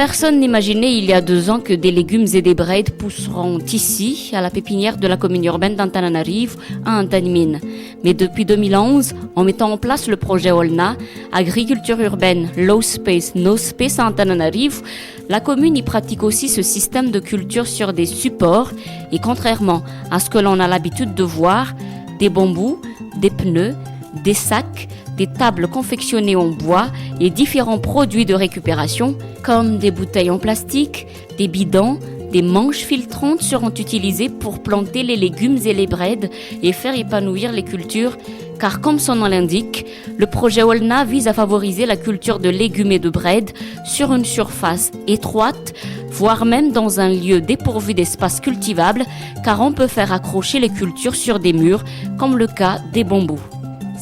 Personne n'imaginait il y a 2 ans que des légumes et des braides pousseront ici, à la pépinière de la commune urbaine d'Antananarivo, à Antanimine. Mais depuis 2011, en mettant en place le projet OLNA, Agriculture urbaine, Low Space, No Space à Antananarivo, la commune y pratique aussi ce système de culture sur des supports et contrairement à ce que l'on a l'habitude de voir, des bambous, des pneus, des sacs, des tables confectionnées en bois et différents produits de récupération comme des bouteilles en plastique, des bidons, des manches filtrantes seront utilisées pour planter les légumes et les braides et faire épanouir les cultures car comme son nom l'indique, le projet OLNA vise à favoriser la culture de légumes et de braides sur une surface étroite, voire même dans un lieu dépourvu d'espace cultivable car on peut faire accrocher les cultures sur des murs comme le cas des bambous.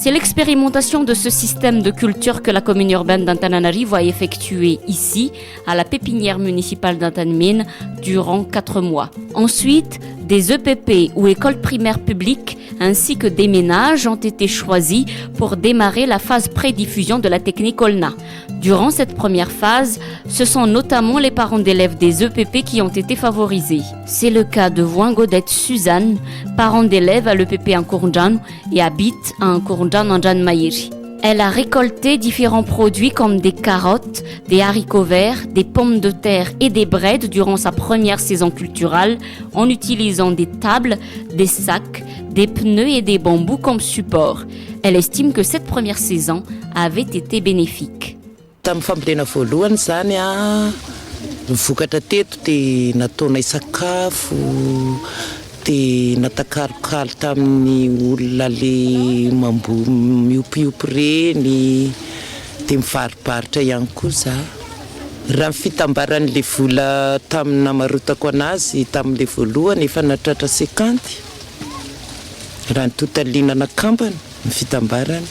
C'est l'expérimentation de ce système de culture que la commune urbaine d'Antananarivo a effectué ici, à la pépinière municipale d'Antanimine, durant 4 mois. Ensuite, des EPP ou écoles primaires publiques ainsi que des ménages ont été choisis pour démarrer la phase pré-diffusion de la technique OLNA. Durant cette première phase, ce sont notamment les parents d'élèves des EPP qui ont été favorisés. C'est le cas de Voingodette Suzanne, parent d'élèves à l'EPP Ankourndjan et habite à Ankourndjan en Janmaïri. Elle a récolté différents produits comme des carottes, des haricots verts, des pommes de terre et des braides durant sa première saison culturelle en utilisant des tables, des sacs, des pneus et des bambous comme support. Elle estime que cette première saison avait été bénéfique. Tamin'ny fambolena voalohany zany a vokatra teto dia nataonay sakafo dia natakarokalo tamin'ny olona le miompiompy reny dia mivaribaritra ihany koa za. Raha ny fitambaran'le vola tamin'ny namarotako anazy tamin'le voalohany efa natratra 50. Raha ny totalinana kambana ny fitambarany.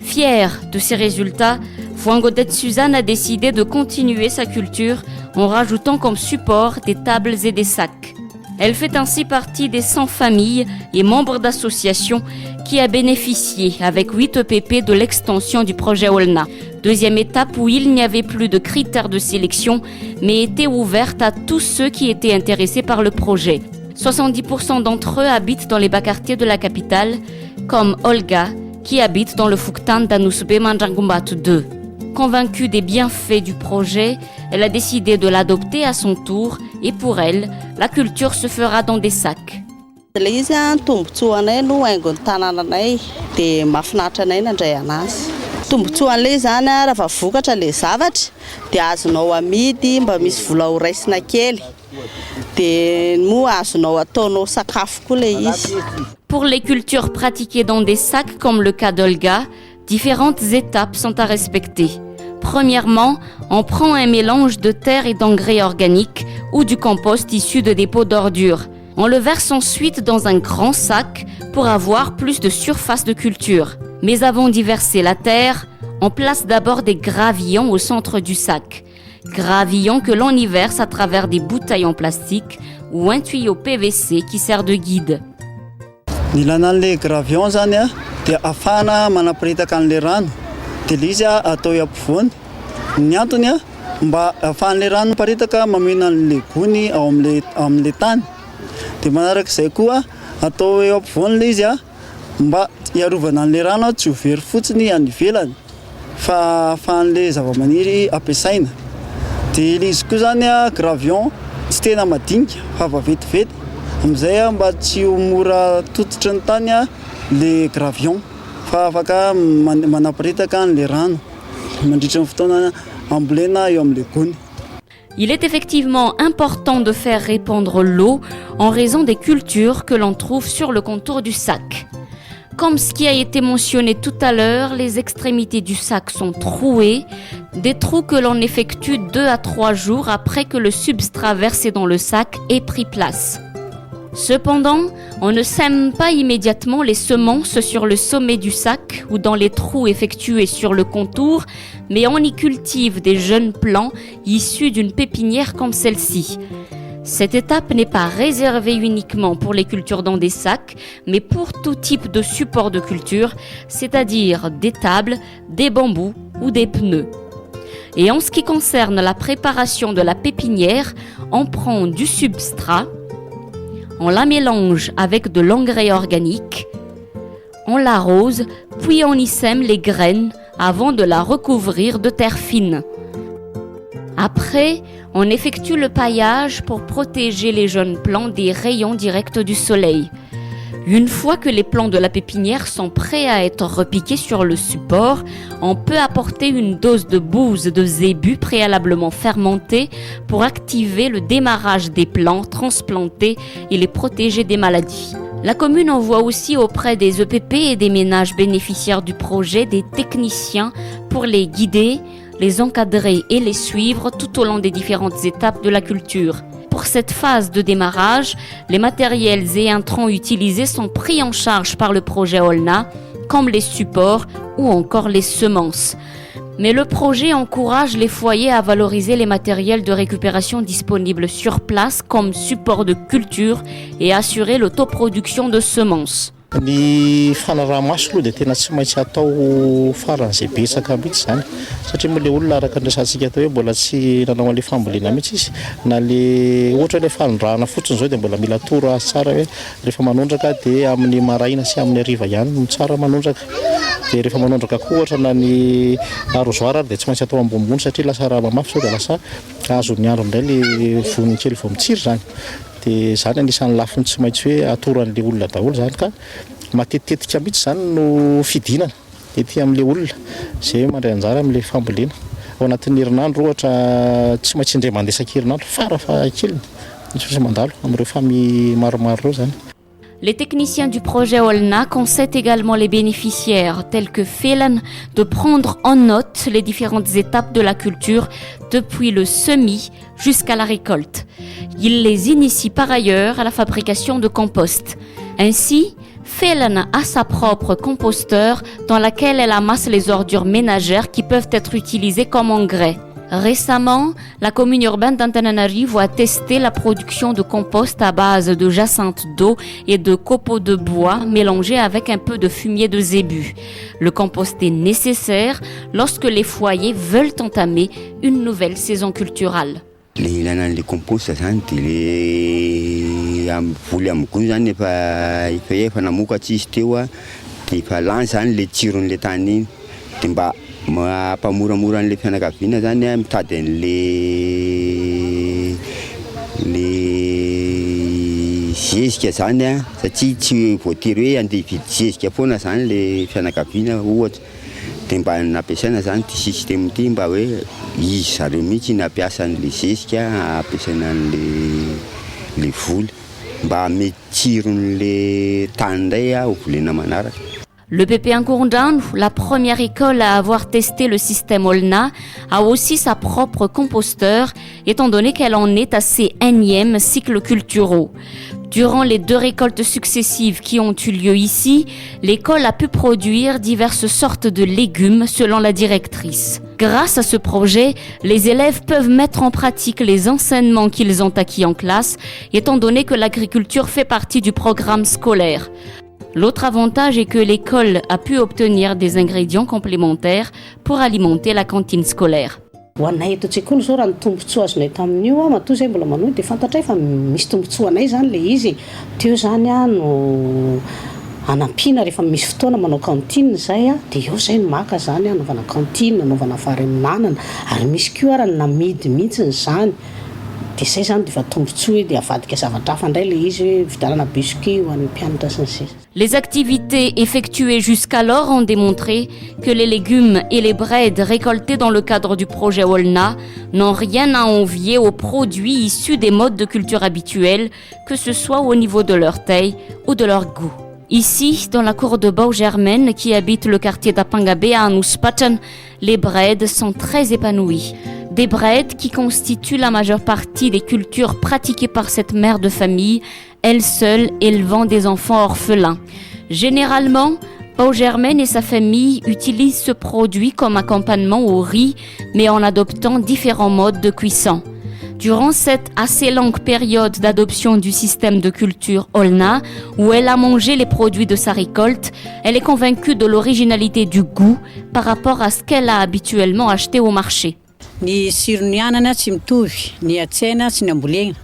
Fière de ces résultats, Voingodette Suzanne a décidé de continuer sa culture en rajoutant comme support des tables et des sacs. Elle fait ainsi partie des 100 familles et membres d'associations qui a bénéficié avec 8 EPP de l'extension du projet OLNA. Deuxième étape où il n'y avait plus de critères de sélection mais était ouverte à tous ceux qui étaient intéressés par le projet. 70% d'entre eux habitent dans les bas quartiers de la capitale, comme Olga, qui habite dans le Fuktan d'Anusbe Manjangumbatu 2. Convaincue des bienfaits du projet, elle a décidé de l'adopter à son tour et pour elle, la culture se fera dans des sacs. Ilay izy a tombontsoanay no haingon'ny tanànanay dia mahafinaritra anay nandray anazy. Tombontsoan'ilay zany a raha vokatra ilay zavatra dia azonao amidy mba misy vola ho raisina kely. Dia moa azonao ataonao sakafo koa ilay izy. Pour les cultures pratiquées dans des sacs comme le cas d'Olga, différentes étapes sont à respecter. Premièrement, on prend un mélange de terre et d'engrais organiques ou du compost issu de dépôts d'ordures. On le verse ensuite dans un grand sac pour avoir plus de surface de culture. Mais avant d'y verser la terre, on place d'abord des gravillons au centre du sac. Gravillons que l'on y verse à travers des bouteilles en plastique ou un tuyau PVC qui sert de guide. Ny ilana an'ilay gravillon zany a dia afahana manaparitaka an'ilay rano dia ilay izy a atao eo ampovoany. Ny antony a mba afahan'ilay rano miparitaka mamena an'ilay gony ao amin'ilay tany. Dia manarak'izay koa atao eo ampovoany ilay izy a mba iarovana an'ilay rano tsy ho very fotsiny any ivelany fa afahan'ilay zavamaniry ampiasaina. Dia ilay izy koa zany a gravillon tsy tena madinika fa vavetivety. Amizay mba tsy ho mora tototry ny tany le gravillon fa afaka manaparitaka an'ilay rano mandritra ny fotoana ambolena eo amin'ilay gony. Il est effectivement important de faire répandre l'eau en raison des cultures que l'on trouve sur le contour du sac. Comme ce qui a été mentionné tout à l'heure, les extrémités du sac sont trouées, des trous que l'on effectue 2 à 3 jours après que le substrat versé dans le sac ait pris place. Cependant, on ne sème pas immédiatement les semences sur le sommet du sac ou dans les trous effectués sur le contour, mais on y cultive des jeunes plants issus d'une pépinière comme celle-ci. Cette étape n'est pas réservée uniquement pour les cultures dans des sacs, mais pour tout type de support de culture, c'est-à-dire des tables, des bambous ou des pneus. Et en ce qui concerne la préparation de la pépinière, on prend du substrat, on la mélange avec de l'engrais organique, on l'arrose, puis on y sème les graines avant de la recouvrir de terre fine. Après, on effectue le paillage pour protéger les jeunes plants des rayons directs du soleil. Une fois que les plants de la pépinière sont prêts à être repiqués sur le support, on peut apporter une dose de bouse de zébu préalablement fermentée pour activer le démarrage des plants transplantés et les protéger des maladies. La commune envoie aussi auprès des EPP et des ménages bénéficiaires du projet des techniciens pour les guider, les encadrer et les suivre tout au long des différentes étapes de la culture. Pour cette phase de démarrage, les matériels et intrants utilisés sont pris en charge par le projet Olna, comme les supports ou encore les semences. Mais le projet encourage les foyers à valoriser les matériels de récupération disponibles sur place comme support de culture et assurer l'autoproduction de semences. Ny fanaraha-maso aloha dia tena tsy maintsy atao faran'izay betsaka mihitsy zany satria moa le olona araka andrasantsika atao hoe mbola tsy nanao an'ilay fambolena mihitsy izy na le ohatra hoe le fanondrahana fotsiny zao dia mbola mila toro azy tsara hoe rehefa manondraka dia amin'ny maraina sy amin'ny hariva ihany no tsara manondraka dia rehefa manondraka koa ohatra na ny arrosoir dia tsy maintsy atao ambonimbony satria lasa raha mamafy sao dia lasa azon'ny andro indray le vonin-kely vao mitsiry zany dia zany anisan'ny lafiny tsy maintsy hoe atoro an'ilay olona daholo zany ka matetitetika mihitsy zany no fidinana ety amin'ilay olona izay mandray anjara amin'ilay fambolena ao anatin'ny herinandro ohatra tsy maintsy indray mandesa-kerinandro farafahakeliny tsy mandalo amin'ireo famille maromaro ireo zany. Les techniciens du projet Olna conseillent également les bénéficiaires, tels que Félan, de prendre en note les différentes étapes de la culture depuis le semis jusqu'à la récolte. Ils les initient par ailleurs à la fabrication de compost. Ainsi, Félan a sa propre composteur dans laquelle elle amasse les ordures ménagères qui peuvent être utilisées comme engrais. Récemment, la commune urbaine d'Antananarivo a testé la production de compost à base de jacinthe d'eau et de copeaux de bois mélangés avec un peu de fumier de zébu. Le compost est nécessaire lorsque les foyers veulent entamer une nouvelle saison culturelle. Les compost zany dia le voly amin'ny gony zany efa namokatsy izy teo a dia efa lany zany le tsiron'le tany iny dia mba mampamoramora an'le fianakaviana zany a mitady an'le zezika zany a satria tsy voatery hoe andeha hividy zezika foana zany le fianakaviana ohatra dia mba nampiasaina zany ty système ty mba hoe izy zareo mihitsy nampiasa an'le zezika ampiasaina an'le voly mba ame tsiron'le tany indray a ho volena manaraka. Le PP Nkourndane, la première école à avoir testé le système Olna, a aussi sa propre composteur, étant donné qu'elle en est à ses énièmes cycles culturaux. Durant les 2 récoltes successives qui ont eu lieu ici, l'école a pu produire diverses sortes de légumes selon la directrice. Grâce à ce projet, les élèves peuvent mettre en pratique les enseignements qu'ils ont acquis en classe, étant donné que l'agriculture fait partie du programme scolaire. L'autre avantage est que l'école a pu obtenir des ingrédients complémentaires pour alimenter la cantine scolaire. Ho anay eto an-tsekoly zao raha ny tombontsoa azonay tamin'io a matoa zay mbola manohy dia fantatray fa misy tombontsoa anay zany le izy teo zany a no anampiana rehefa misy fotoana manao cantine zay a dia eo zay no maka zany anaovana cantine anaovana vary amin'anana ary misy koa ara namidy mihitsiny zany dia zay zany dia fa tombontsoa dia avadika zavatra hafa indray le izy hoe vidarana biscuit ho an'ny mpianatra sy ny sisa. Les activités effectuées jusqu'alors ont démontré que les légumes et les breads récoltés dans le cadre du projet Olna n'ont rien à envier aux produits issus des modes de culture habituels, que ce soit au niveau de leur taille ou de leur goût. Ici, dans la cour de Baugermaine, qui habite le quartier d'Apangabé à Anouspatan, les breads sont très épanouis. Des breads qui constituent la majeure partie des cultures pratiquées par cette mère de famille, elle seule élevant des enfants orphelins. Généralement, Baugermaine et sa famille utilisent ce produit comme accompagnement au riz, mais en adoptant différents modes de cuisson. Durant cette assez longue période d'adoption du système de culture Olna, où elle a mangé les produits de sa récolte, elle est convaincue de l'originalité du goût par rapport à ce qu'elle a habituellement acheté au marché. Ny tsirony anana tsy mitovy, ny atsena sy ny ambolena.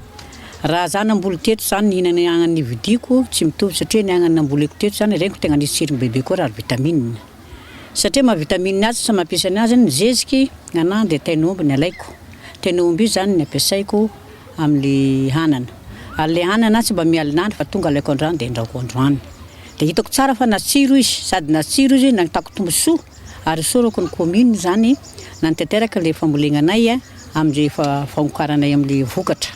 Raha za namboly teto zany nihinana anana nividiako tsy mitovy satria ny anana namboleko teto zany regny tegna nisy tsirony bebe koa raha vitamine. Satria maha-vitamine azy sa mampiasa azy ny zeziky gn'anahy dia tain'omby ny alaiko. Tain'omby io zany ny ampiasaiko amin'ny hanana. Ary le hanana tsy mba mialinandro fa tonga alaiko androany dia andrahoako androany. Dia hitako tsara fa natsiro izy, sady natsiro izy nahitako tombosoa ary sorako ny commune zany nantanteraka le fambolenanay amin'ny famokaranay amin'ny vokatra.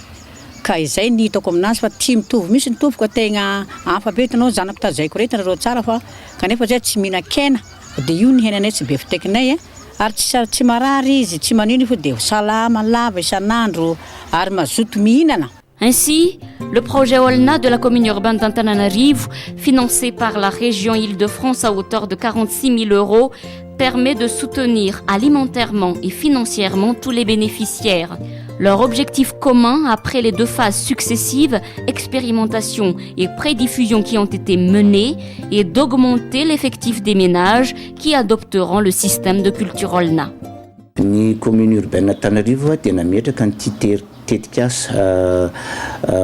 Ka izay ny hitako aminazy fa tsy mitovy misy nitovy tegna hafa be hitanao zanako tazaiko rehetra nareo tsara fa kanefa zay tsy mihinan-kena dia io ny henanay tsy be fitekinay ary tsy marary izy tsy manino fa dia salama lava isan'andro ary mazoto mihinana. Ainsi, le projet Olna de la commune urbaine d'Antananarivo, financé par la région Île-de-France à hauteur de 46 000 €, permet de soutenir alimentairement et financièrement tous les bénéficiaires. Leur objectif commun, après les 2 phases successives, expérimentation et prédiffusion qui ont été menées, est d'augmenter l'effectif des ménages qui adopteront le système de culture Olna. Ny commune urbaine d'Antananarivo dia nametraka ny tetika asa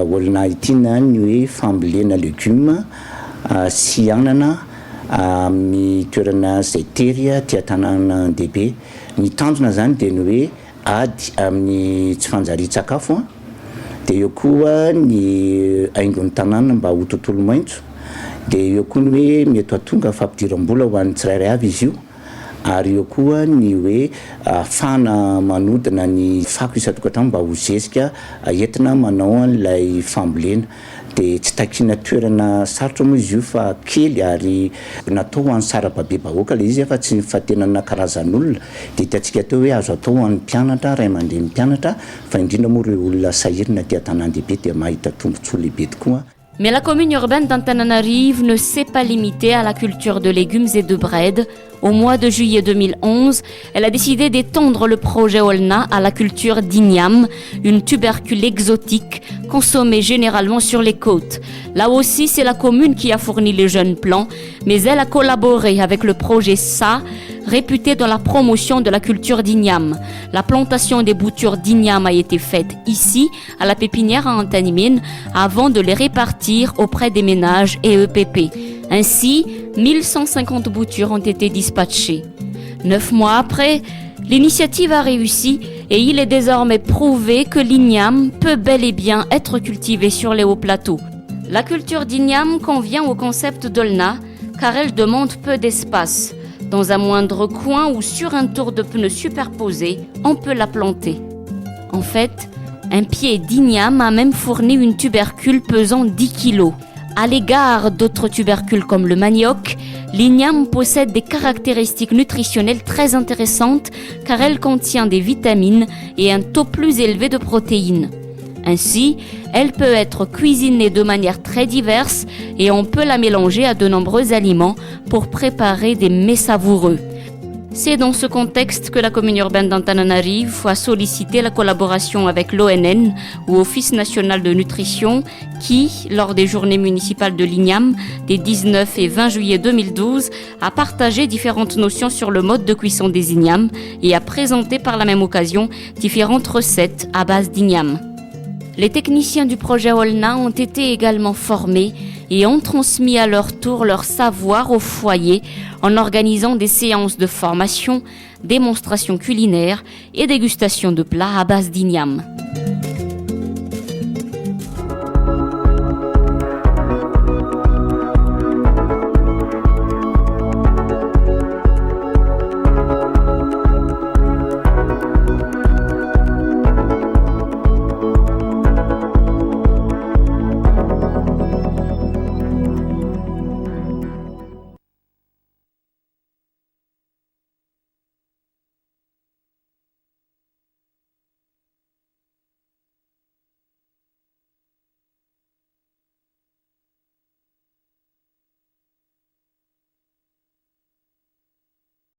olona ity ny hoe fambolena légumes sy anana amin'ny toerana izay tery tia tanàna an-dehibe. Ny tanjona zany dia ny hoe ady amin'ny tsy fanjarian-tsakafo dia eo koa ny haingon'ny tanàna mba ho tontolo maitso dia eo koa ny hoe mety hahatonga fampidiram-bola ho an'ny tsirairay avy izy io. Ary eo koa ny hoe ahafahana manodina ny fako isan-tokantrano mba ho zezika entina manao an'ilay fambolena. Dia tsy takiana toerana sarotra moa izy io fa kely ary natao ho an'ny sarababem-bahoaka ilay izy fa tsy fa tena nakarazan'olona. Dia tiantsika teo hoe azo atao ho an'ny mpianatra, ray aman-dren'ny mpianatra fa indrindra moa ireo olona sahirina tia tanàn-dehibe dia mahita tombontsoa lehibe tokoa. Mais la commune urbaine d'Antananarivo ne s'est pas limitée à la culture de légumes et de bread. Au mois de juillet 2011, elle a décidé d'étendre le projet Olna à la culture d'igname, une tubercule exotique consommée généralement sur les côtes. Là aussi, c'est la commune qui a fourni les jeunes plants, mais elle a collaboré avec le projet SA, réputé dans la promotion de la culture d'igname. La plantation des boutures d'igname a été faite ici, à la pépinière à Antanimine, avant de les répartir auprès des ménages et EPP. Ainsi, 1150 boutures ont été dispatchées. 9 mois après, l'initiative a réussi et il est désormais prouvé que l'igname peut bel et bien être cultivé sur les hauts plateaux. La culture d'igname convient au concept d'Olna car elle demande peu d'espace. Dans un moindre coin ou sur un tour de pneus superposé, on peut la planter. En fait, un pied d'igname a même fourni une tubercule pesant 10 kg. À l'égard d'autres tubercules comme le manioc, l'igname possède des caractéristiques nutritionnelles très intéressantes car elle contient des vitamines et un taux plus élevé de protéines. Ainsi, elle peut être cuisinée de manière très diverse et on peut la mélanger à de nombreux aliments pour préparer des mets savoureux. C'est dans ce contexte que la commune urbaine d'Antananarivo a sollicité la collaboration avec l'ONN ou Office national de nutrition qui, lors des journées municipales de l'igname des 19 et 20 juillet 2012, a partagé différentes notions sur le mode de cuisson des ignames et a présenté par la même occasion différentes recettes à base d'igname. Les techniciens du projet Olna ont été également formés et ont transmis à leur tour leur savoir au foyer en organisant des séances de formation, démonstrations culinaires et dégustation de plats à base d'igname.